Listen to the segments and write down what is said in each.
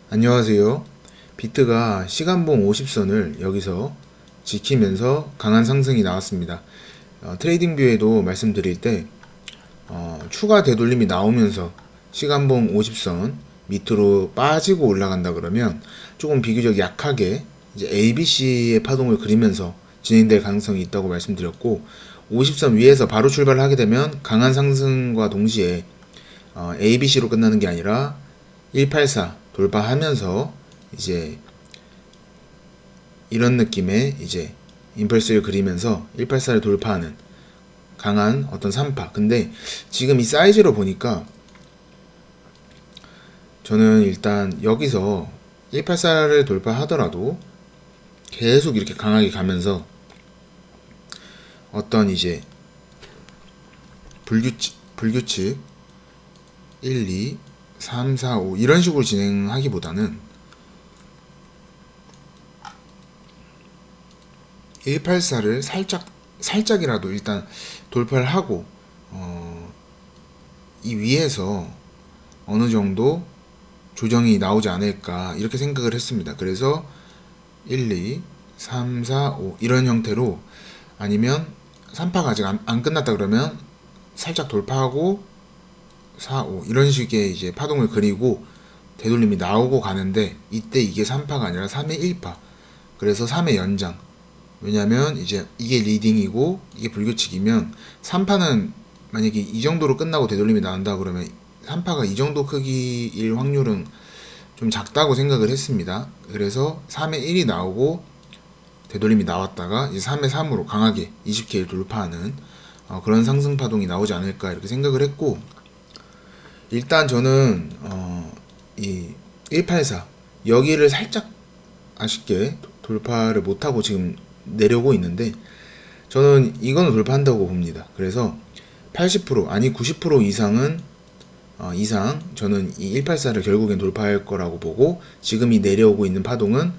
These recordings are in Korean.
안녕하세요. 비트가 시간봉 50선을 여기서 지키면서 강한 상승이 나왔습니다. 트레이딩 뷰에도 말씀드릴 때 추가 되돌림이 나오면서 시간봉 50선 밑으로 빠지고 올라간다 그러면 조금 비교적 약하게 이제 ABC의 파동을 그리면서 진행될 가능성이 있다고 말씀드렸고, 50선 위에서 바로 출발을 하게 되면 강한 상승과 동시에 ABC로 끝나는 게 아니라 184 돌파하면서 이제 이런 느낌의 이제 임펄스를 그리면서 184를 돌파하는 강한 어떤 3파. 근데 지금 이 사이즈로 보니까 저는 일단 여기서 184를 돌파하더라도 계속 이렇게 강하게 가면서 어떤 이제 불규칙 1, 2, 3, 4, 5 이런 식으로 진행하기보다는 184를 살짝이라도 일단 돌파를 하고 이 위에서 어느 정도 조정이 나오지 않을까 이렇게 생각을 했습니다. 그래서 1, 2, 3, 4, 5 이런 형태로, 아니면 3파가 아직 안 끝났다 그러면 살짝 돌파하고 4, 5 이런 식의 이제 파동을 그리고 되돌림이 나오고 가는데, 이때 이게 3파가 아니라 3의 1파, 그래서 3의 연장. 왜냐면 이제 이게 리딩이고 이게 불규칙이면 3파는 만약에 이 정도로 끝나고 되돌림이 나온다 그러면 3파가 이 정도 크기일 확률은 좀 작다고 생각을 했습니다. 그래서 3의 1이 나오고 되돌림이 나왔다가 이제 3의 3으로 강하게 20K를 돌파하는 그런 상승 파동이 나오지 않을까 이렇게 생각을 했고, 일단 저는 이 184 여기를 살짝 아쉽게 돌파를 못하고 지금 내려오고 있는데, 저는 이거는 돌파한다고 봅니다. 그래서 80% 아니 90% 이상은 이상 저는 이 184를 결국엔 돌파할 거라고 보고, 지금 이 내려오고 있는 파동은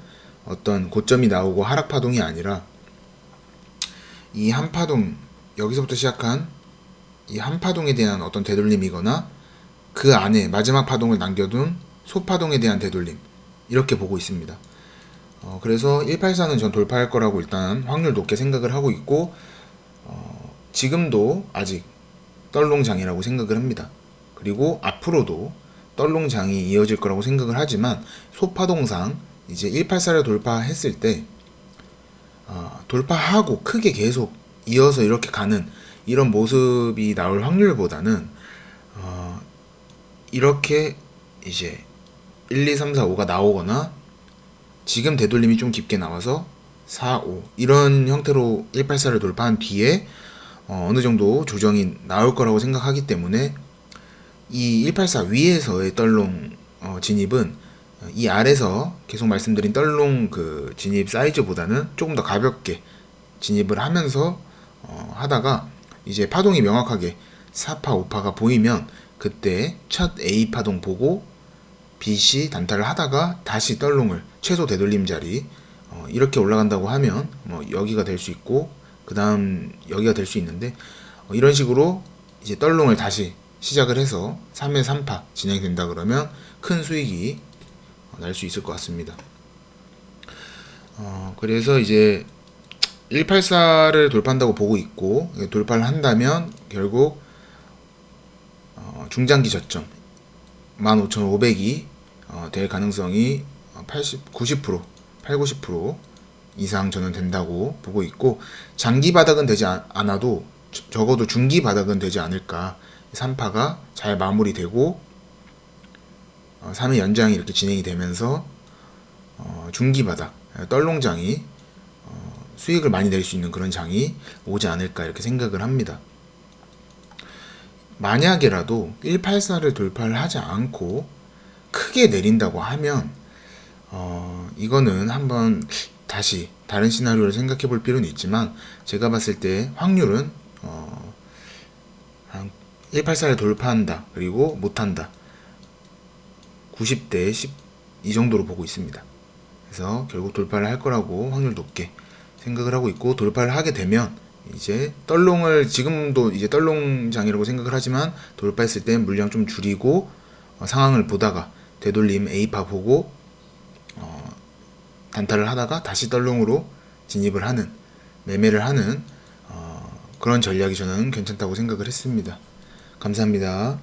어떤 고점이 나오고 하락 파동이 아니라 이 한 파동, 여기서부터 시작한 이 한 파동에 대한 어떤 되돌림이거나 그 안에 마지막 파동을 남겨둔 소파동에 대한 되돌림, 이렇게 보고 있습니다. 그래서 184는 전 돌파할 거라고 일단 확률 높게 생각을 하고 있고, 지금도 아직 떨롱장이라고 생각을 합니다. 그리고 앞으로도 떨롱장이 이어질 거라고 생각을 하지만, 소파동상 이제 184를 돌파했을 때 돌파하고 크게 계속 이어서 이렇게 가는 이런 모습이 나올 확률보다는 이렇게 이제 1, 2, 3, 4, 5가 나오거나 지금 되돌림이 좀 깊게 나와서 4, 5 이런 형태로 184를 돌파한 뒤에 어느 정도 조정이 나올 거라고 생각하기 때문에, 이 184 위에서의 떨롱 진입은 이 아래서 계속 말씀드린 떨롱 그 진입 사이즈보다는 조금 더 가볍게 진입을 하면서 하다가 이제 파동이 명확하게 4파, 5파가 보이면 그때 첫 A 파동 보고 BC 단타를 하다가 다시 떨롱을 최소 되돌림 자리 이렇게 올라간다고 하면 여기가 될 수 있고 그 다음 여기가 될 수 있는데, 이런 식으로 이제 떨롱을 다시 시작을 해서 3회 3파 진행된다 그러면 큰 수익이 날 수 있을 것 같습니다. 그래서 이제 184를 돌파한다고 보고 있고, 돌파를 한다면 결국 중장기 저점 15,500이 될 가능성이 90%, 90% 이상 저는 된다고 보고 있고, 장기 바닥은 되지 않아도 적어도 중기 바닥은 되지 않을까. 3파가 잘 마무리되고 3회 연장이 이렇게 진행이 되면서 중기 바닥, 떨롱장이 수익을 많이 낼 수 있는 그런 장이 오지 않을까 이렇게 생각을 합니다. 만약에라도 184를 돌파를 하지 않고 크게 내린다고 하면 이거는 한번 다시 다른 시나리오를 생각해 볼 필요는 있지만, 제가 봤을 때 확률은 한 184를 돌파한다 그리고 못한다 90대 10 이 정도로 보고 있습니다. 그래서 결국 돌파를 할 거라고 확률 높게 생각을 하고 있고, 돌파를 하게 되면 이제 떨롱을 지금도 이제 떨롱장이라고 생각을 하지만 돌파했을 때 물량 좀 줄이고 상황을 보다가 되돌림 A파 보고 단타를 하다가 다시 떨롱으로 진입을 하는, 매매를 하는 그런 전략이 저는 괜찮다고 생각을 했습니다. 감사합니다.